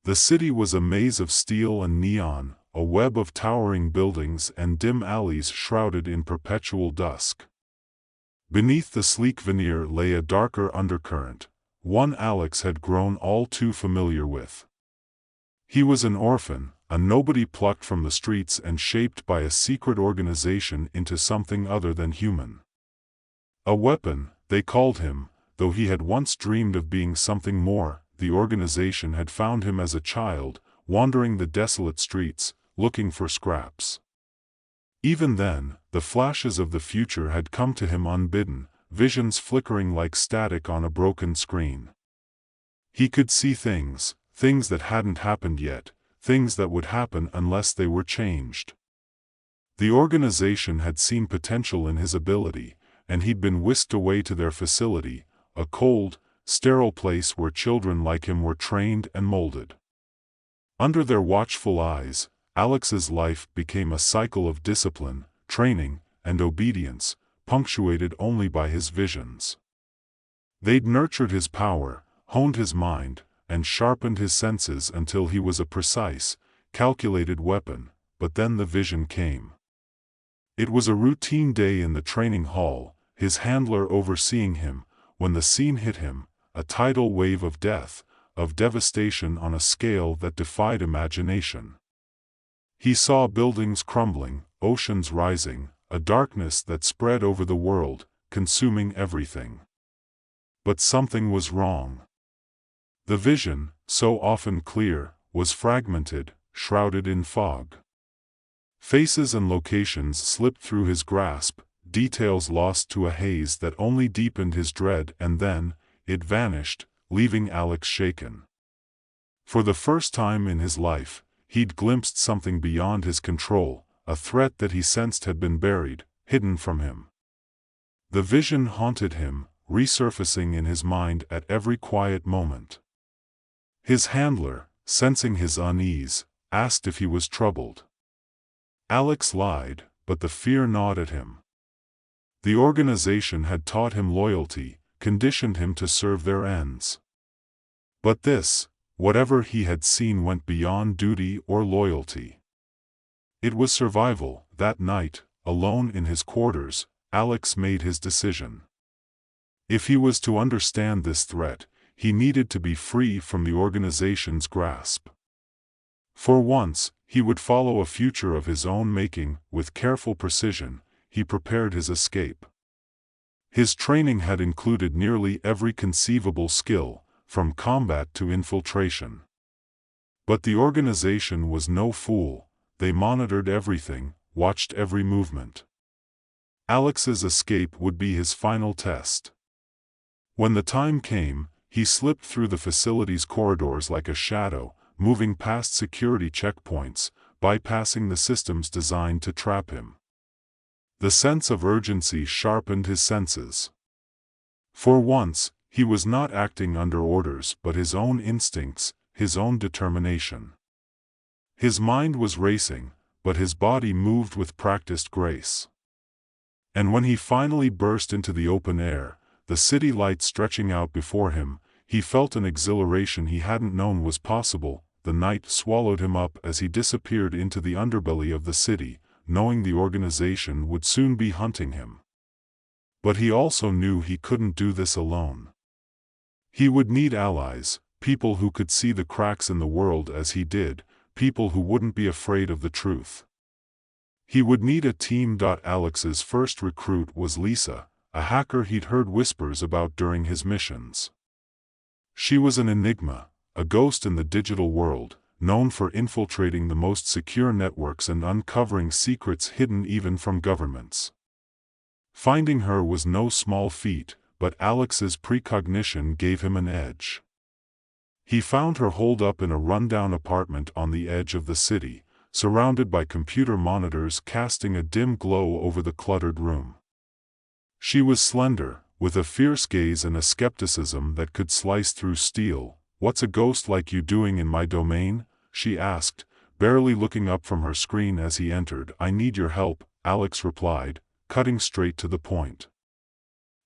The city was a maze of steel and neon, a web of towering buildings and dim alleys shrouded in perpetual dusk. Beneath the sleek veneer lay a darker undercurrent, one Alex had grown all too familiar with. He was an orphan, a nobody plucked from the streets and shaped by a secret organization into something other than human. A weapon, they called him, though he had once dreamed of being something more. The organization had found him as a child, wandering the desolate streets, looking for scraps. Even then, the flashes of the future had come to him unbidden, visions flickering like static on a broken screen. He could see things that hadn't happened yet, things that would happen unless they were changed. The organization had seen potential in his ability, and he'd been whisked away to their facility, a cold, sterile place where children like him were trained and molded. Under their watchful eyes, Alex's life became a cycle of discipline, training, and obedience, punctuated only by his visions. They'd nurtured his power, honed his mind, and sharpened his senses until he was a precise, calculated weapon, but then the vision came. It was a routine day in the training hall, his handler overseeing him, when the scene hit him, a tidal wave of death, of devastation on a scale that defied imagination. He saw buildings crumbling, oceans rising, a darkness that spread over the world, consuming everything. But something was wrong. The vision, so often clear, was fragmented, shrouded in fog. Faces and locations slipped through his grasp, details lost to a haze that only deepened his dread, and then it vanished, leaving Alex shaken. For the first time in his life, he'd glimpsed something beyond his control, a threat that he sensed had been buried, hidden from him. The vision haunted him, resurfacing in his mind at every quiet moment. His handler, sensing his unease, asked if he was troubled. Alex lied, but the fear gnawed at him. The organization had taught him loyalty, conditioned him to serve their ends. But this, whatever he had seen, went beyond duty or loyalty. It was survival. That night, alone in his quarters, Alex made his decision. If he was to understand this threat, he needed to be free from the organization's grasp. For once, he would follow a future of his own making. With careful precision, he prepared his escape. His training had included nearly every conceivable skill, from combat to infiltration. But the organization was no fool. They monitored everything, watched every movement. Alex's escape would be his final test. When the time came, he slipped through the facility's corridors like a shadow, moving past security checkpoints, bypassing the systems designed to trap him. The sense of urgency sharpened his senses. For once, he was not acting under orders but his own instincts, his own determination. His mind was racing, but his body moved with practiced grace. And when he finally burst into the open air, the city lights stretching out before him, he felt an exhilaration he hadn't known was possible. The night swallowed him up as he disappeared into the underbelly of the city, knowing the organization would soon be hunting him. But he also knew he couldn't do this alone. He would need allies, people who could see the cracks in the world as he did, people who wouldn't be afraid of the truth. He would need a team. Alex's first recruit was Lisa, a hacker he'd heard whispers about during his missions. She was an enigma, a ghost in the digital world, known for infiltrating the most secure networks and uncovering secrets hidden even from governments. Finding her was no small feat, but Alex's precognition gave him an edge. He found her holed up in a rundown apartment on the edge of the city, surrounded by computer monitors casting a dim glow over the cluttered room. She was slender, with a fierce gaze and a skepticism that could slice through steel. "What's a ghost like you doing in my domain?" she asked, barely looking up from her screen as he entered. "I need your help," Alex replied, cutting straight to the point.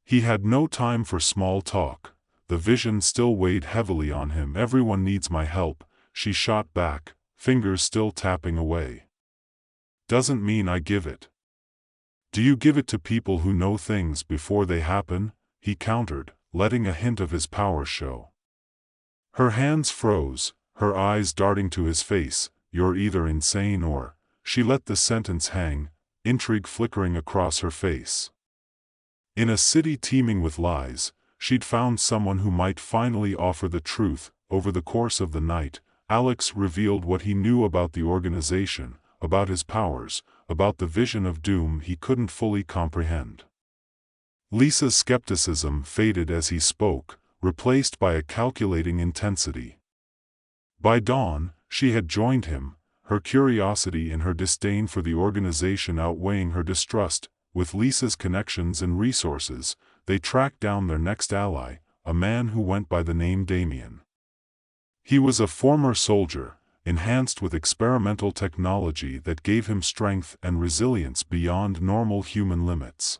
He had no time for small talk. The vision still weighed heavily on him. "Everyone needs my help," she shot back, fingers still tapping away. Doesn't mean I give it. Do you give it to people who know things before they happen? He countered, letting a hint of his power show. Her hands froze, her eyes darting to his face. You're either insane or... She let the sentence hang, intrigue flickering across her face. In a city teeming with lies, she'd found someone who might finally offer the truth. Over the course of the night, Alex revealed what he knew about the organization, about his powers, about the vision of doom he couldn't fully comprehend. Lisa's skepticism faded as he spoke, replaced by a calculating intensity. By dawn, she had joined him, her curiosity and her disdain for the organization outweighing her distrust. With Lisa's connections and resources, they tracked down their next ally, a man who went by the name Damien. He was a former soldier, enhanced with experimental technology that gave him strength and resilience beyond normal human limits.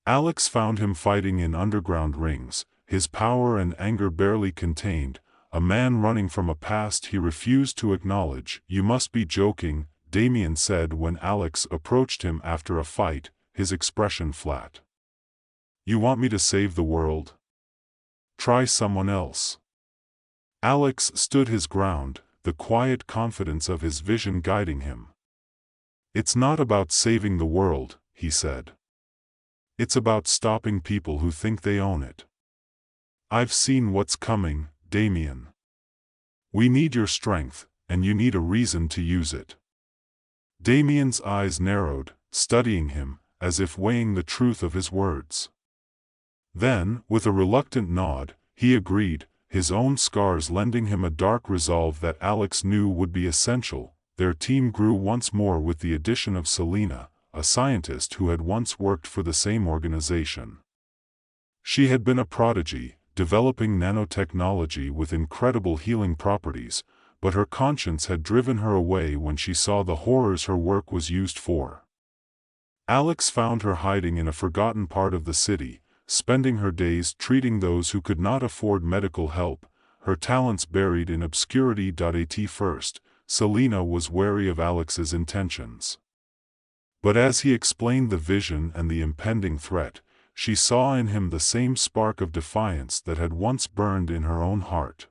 Alex found him fighting in underground rings, his power and anger barely contained, a man running from a past he refused to acknowledge. You must be joking, Damien said when Alex approached him after a fight, his expression flat. You want me to save the world? Try someone else. Alex stood his ground, the quiet confidence of his vision guiding him. It's not about saving the world, he said. It's about stopping people who think they own it. I've seen what's coming, Damien. We need your strength, and you need a reason to use it. Damien's eyes narrowed, studying him, as if weighing the truth of his words. Then, with a reluctant nod, he agreed, his own scars lending him a dark resolve that Alex knew would be essential. Their team grew once more with the addition of Selena, a scientist who had once worked for the same organization. She had been a prodigy, developing nanotechnology with incredible healing properties, but her conscience had driven her away when she saw the horrors her work was used for. Alex found her hiding in a forgotten part of the city, spending her days treating those who could not afford medical help, her talents buried in obscurity. At first, Selena was wary of Alex's intentions. But as he explained the vision and the impending threat, she saw in him the same spark of defiance that had once burned in her own heart.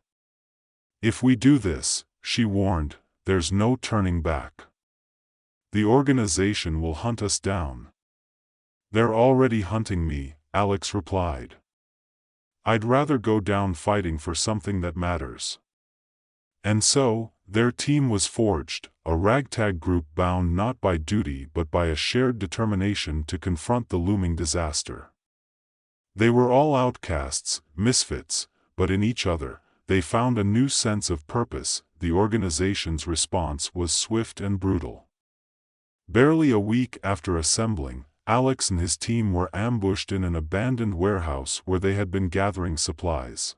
If we do this, she warned, there's no turning back. The organization will hunt us down. They're already hunting me, Alex replied. I'd rather go down fighting for something that matters. And so, their team was forged, a ragtag group bound not by duty but by a shared determination to confront the looming disaster. They were all outcasts, misfits, but in each other, they found a new sense of purpose. The organization's response was swift and brutal. Barely a week after assembling, Alex and his team were ambushed in an abandoned warehouse where they had been gathering supplies.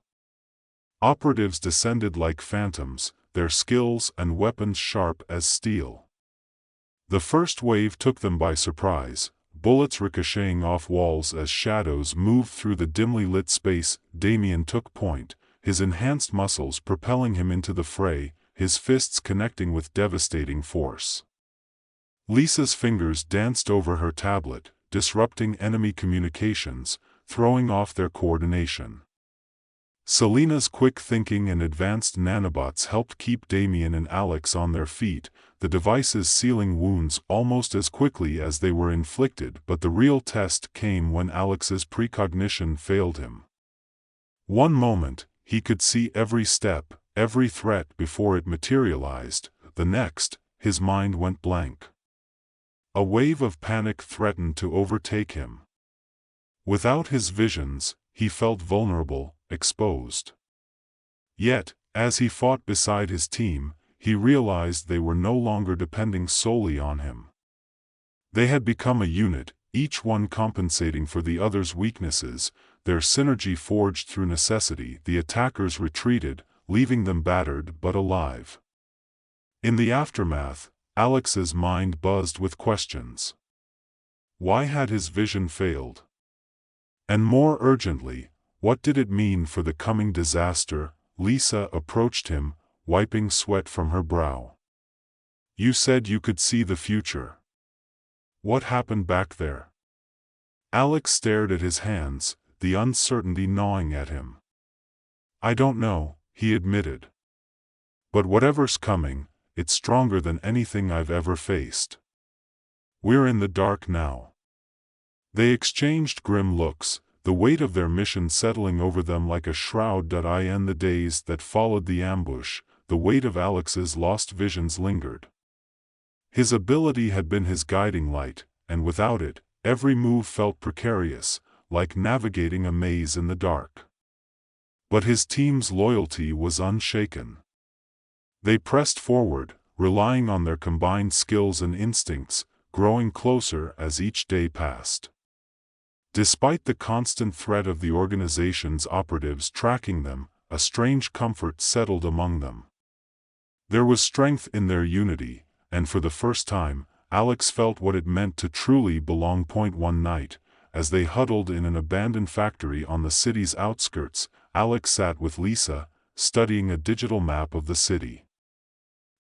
Operatives descended like phantoms, their skills and weapons sharp as steel. The first wave took them by surprise, bullets ricocheting off walls as shadows moved through the dimly lit space. Damien took point, his enhanced muscles propelling him into the fray, his fists connecting with devastating force. Lisa's fingers danced over her tablet, disrupting enemy communications, throwing off their coordination. Selena's quick thinking and advanced nanobots helped keep Damien and Alex on their feet, the devices sealing wounds almost as quickly as they were inflicted. But the real test came when Alex's precognition failed him. One moment, he could see every step, every threat before it materialized. The next, his mind went blank. A wave of panic threatened to overtake him. Without his visions, he felt vulnerable, exposed. Yet, as he fought beside his team, he realized they were no longer depending solely on him. They had become a unit, each one compensating for the other's weaknesses, their synergy forged through necessity. The attackers retreated, leaving them battered but alive. In the aftermath, Alex's mind buzzed with questions. Why had his vision failed? And more urgently, what did it mean for the coming disaster? Lisa approached him, wiping sweat from her brow. "You said you could see the future. What happened back there?" Alex stared at his hands, the uncertainty gnawing at him. "I don't know," he admitted. "But whatever's coming, it's stronger than anything I've ever faced. We're in the dark now." They exchanged grim looks, the weight of their mission settling over them like a shroud. In the days that followed the ambush, the weight of Alex's lost visions lingered. His ability had been his guiding light, and without it, every move felt precarious, like navigating a maze in the dark. But his team's loyalty was unshaken. They pressed forward, relying on their combined skills and instincts, growing closer as each day passed. Despite the constant threat of the organization's operatives tracking them, a strange comfort settled among them. There was strength in their unity, and for the first time, Alex felt what it meant to truly belong. One night, as they huddled in an abandoned factory on the city's outskirts, Alex sat with Lisa, studying a digital map of the city.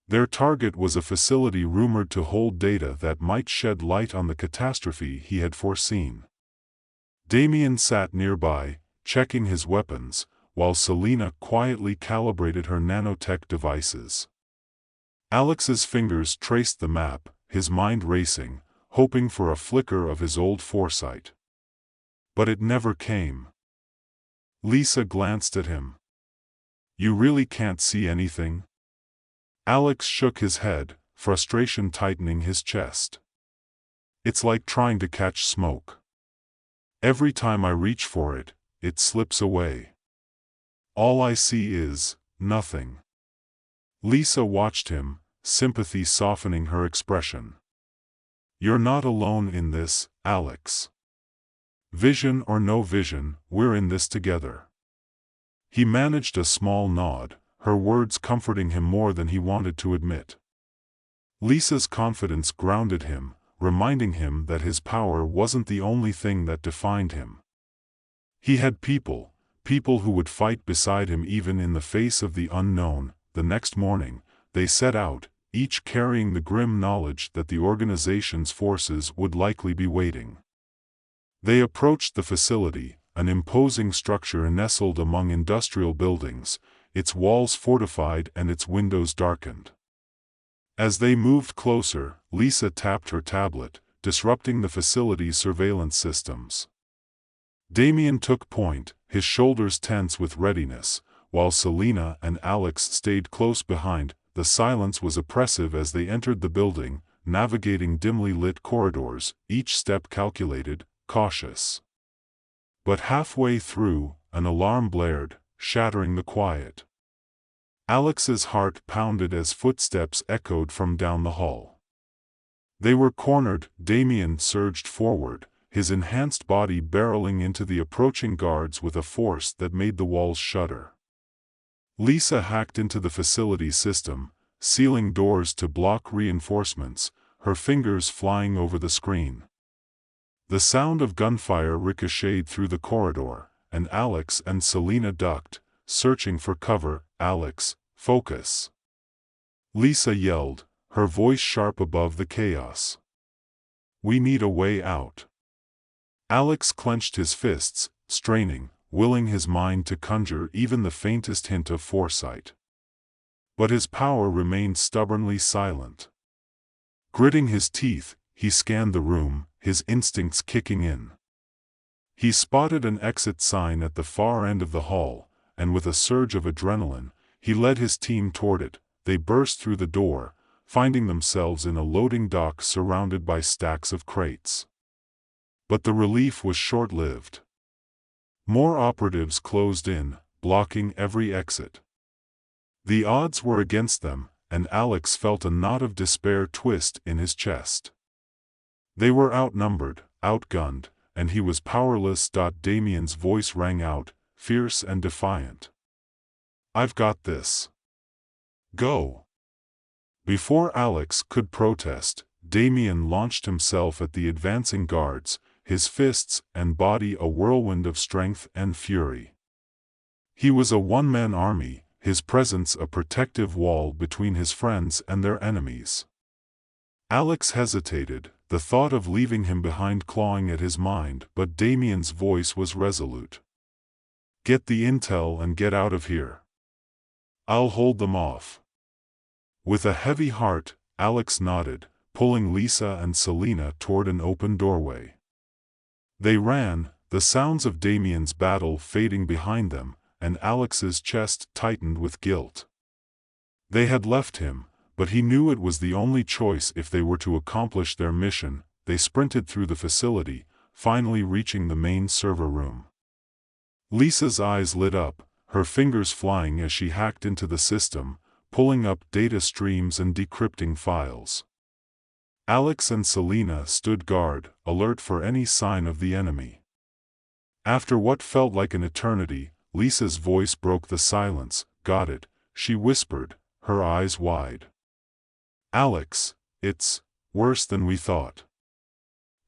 Their target was a facility rumored to hold data that might shed light on the catastrophe he had foreseen. Damien sat nearby, checking his weapons, while Selena quietly calibrated her nanotech devices. Alex's fingers traced the map, his mind racing, hoping for a flicker of his old foresight. But it never came. Lisa glanced at him. "You really can't see anything?" Alex shook his head, frustration tightening his chest. "It's like trying to catch smoke. Every time I reach for it, it slips away. All I see is nothing." Lisa watched him, sympathy softening her expression. "You're not alone in this, Alex. Vision or no vision, we're in this together." He managed a small nod, her words comforting him more than he wanted to admit. Lisa's confidence grounded him, reminding him that his power wasn't the only thing that defined him. He had people who would fight beside him even in the face of the unknown. The next morning, they set out, each carrying the grim knowledge that the organization's forces would likely be waiting. They approached the facility, an imposing structure nestled among industrial buildings, its walls fortified and its windows darkened. As they moved closer, Lisa tapped her tablet, disrupting the facility's surveillance systems. Damien took point, his shoulders tense with readiness, while Selena and Alex stayed close behind. The silence was oppressive as they entered the building, navigating dimly lit corridors, each step calculated, cautious. But halfway through, an alarm blared, shattering the quiet. Alex's heart pounded as footsteps echoed from down the hall. They were cornered. Damien surged forward, his enhanced body barreling into the approaching guards with a force that made the walls shudder. Lisa hacked into the facility system, sealing doors to block reinforcements, her fingers flying over the screen. The sound of gunfire ricocheted through the corridor, and Alex and Selena ducked, searching for cover. "Alex, focus!" Lisa yelled, her voice sharp above the chaos. "We need a way out." Alex clenched his fists, straining, willing his mind to conjure even the faintest hint of foresight. But his power remained stubbornly silent. Gritting his teeth, he scanned the room, his instincts kicking in. He spotted an exit sign at the far end of the hall, and with a surge of adrenaline, he led his team toward it. They burst through the door, finding themselves in a loading dock surrounded by stacks of crates. But the relief was short-lived. More operatives closed in, blocking every exit. The odds were against them, and Alex felt a knot of despair twist in his chest. They were outnumbered, outgunned, and he was powerless. Damien's voice rang out, fierce and defiant. "I've got this. Go!" Before Alex could protest, Damien launched himself at the advancing guards, his fists and body a whirlwind of strength and fury. He was a one-man army, his presence a protective wall between his friends and their enemies. Alex hesitated, the thought of leaving him behind clawing at his mind, but Damien's voice was resolute. "Get the intel and get out of here. I'll hold them off." With a heavy heart, Alex nodded, pulling Lisa and Selena toward an open doorway. They ran, the sounds of Damien's battle fading behind them, and Alex's chest tightened with guilt. They had left him, but he knew it was the only choice if they were to accomplish their mission. They sprinted through the facility, finally reaching the main server room. Lisa's eyes lit up, her fingers flying as she hacked into the system, pulling up data streams and decrypting files. Alex and Selena stood guard, alert for any sign of the enemy. After what felt like an eternity, Lisa's voice broke the silence. "Got it," she whispered, her eyes wide. "Alex, it's worse than we thought."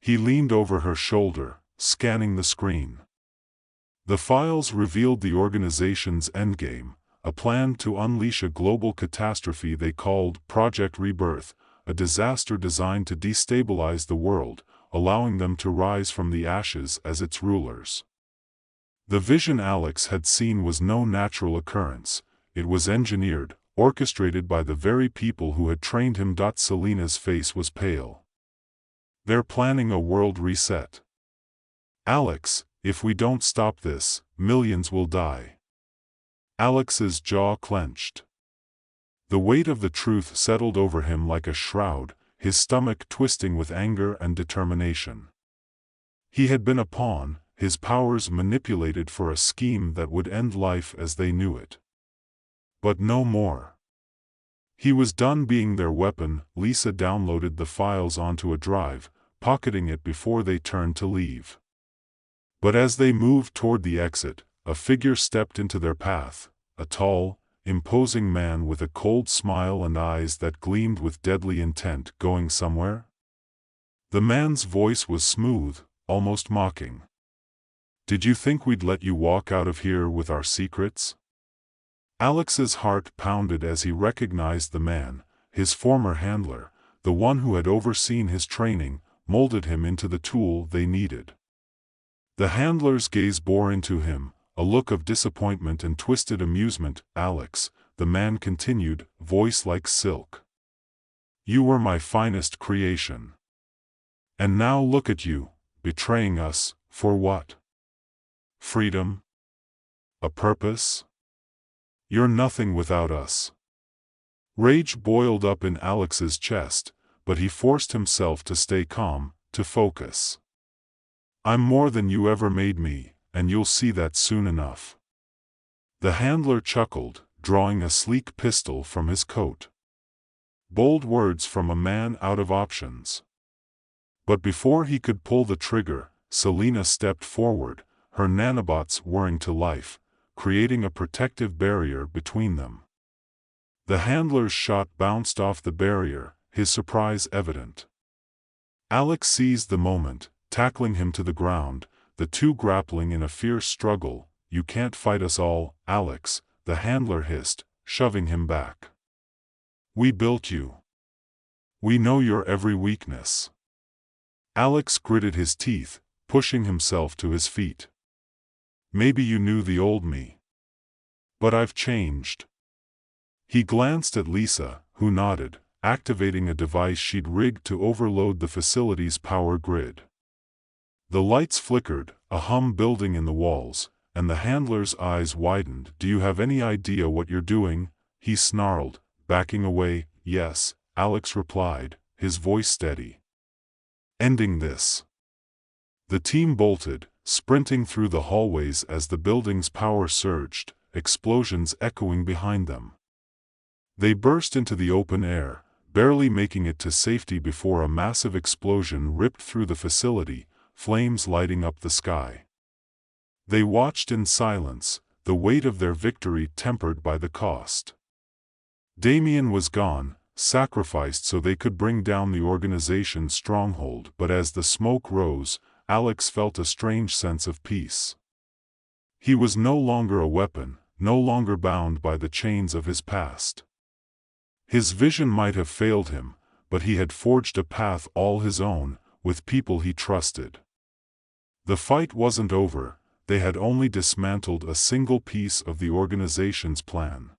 He leaned over her shoulder, scanning the screen. The files revealed the organization's endgame, a plan to unleash a global catastrophe they called Project Rebirth, a disaster designed to destabilize the world, allowing them to rise from the ashes as its rulers. The vision Alex had seen was no natural occurrence, it was engineered, orchestrated by the very people who had trained him. Selena's face was pale. "They're planning a world reset. Alex, if we don't stop this, millions will die." Alex's jaw clenched. The weight of the truth settled over him like a shroud, his stomach twisting with anger and determination. He had been a pawn, his powers manipulated for a scheme that would end life as they knew it. But no more. He was done being their weapon. Lisa downloaded the files onto a drive, pocketing it before they turned to leave. But as they moved toward the exit, a figure stepped into their path, a tall, imposing man with a cold smile and eyes that gleamed with deadly intent. "Going somewhere?" The man's voice was smooth, almost mocking. "Did you think we'd let you walk out of here with our secrets?" Alex's heart pounded as he recognized the man, his former handler, the one who had overseen his training, molded him into the tool they needed. The handler's gaze bore into him, a look of disappointment and twisted amusement. "Alex," the man continued, voice like silk. "You were my finest creation. And now look at you, betraying us, for what? Freedom? A purpose? You're nothing without us." Rage boiled up in Alex's chest, but he forced himself to stay calm, to focus. "I'm more than you ever made me, and you'll see that soon enough." The handler chuckled, drawing a sleek pistol from his coat. Bold words from a man out of options. But before he could pull the trigger, Selena stepped forward, her nanobots whirring to life, creating a protective barrier between them. The handler's shot bounced off the barrier, his surprise evident. Alex seized the moment, tackling him to the ground, the two grappling in a fierce struggle. "You can't fight us all, Alex," the handler hissed, shoving him back. "We built you. We know your every weakness." Alex gritted his teeth, pushing himself to his feet. "Maybe you knew the old me. But I've changed." He glanced at Lisa, who nodded, activating a device she'd rigged to overload the facility's power grid. The lights flickered, a hum building in the walls, and the handler's eyes widened. "Do you have any idea what you're doing?" he snarled, backing away. "Yes," Alex replied, his voice steady. "Ending this." The team bolted, sprinting through the hallways as the building's power surged, explosions echoing behind them. They burst into the open air, barely making it to safety before a massive explosion ripped through the facility, flames lighting up the sky. They watched in silence, the weight of their victory tempered by the cost. Damien was gone, sacrificed so they could bring down the organization's stronghold. But as the smoke rose, Alex felt a strange sense of peace. He was no longer a weapon, no longer bound by the chains of his past. His vision might have failed him, but he had forged a path all his own, with people he trusted. The fight wasn't over, they had only dismantled a single piece of the organization's plan.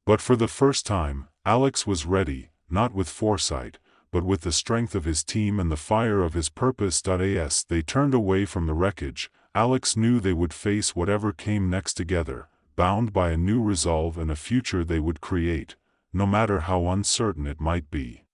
But for the first time, Alex was ready, not with foresight, but with the strength of his team and the fire of his purpose. As they turned away from the wreckage, Alex knew they would face whatever came next together, bound by a new resolve and a future they would create, no matter how uncertain it might be.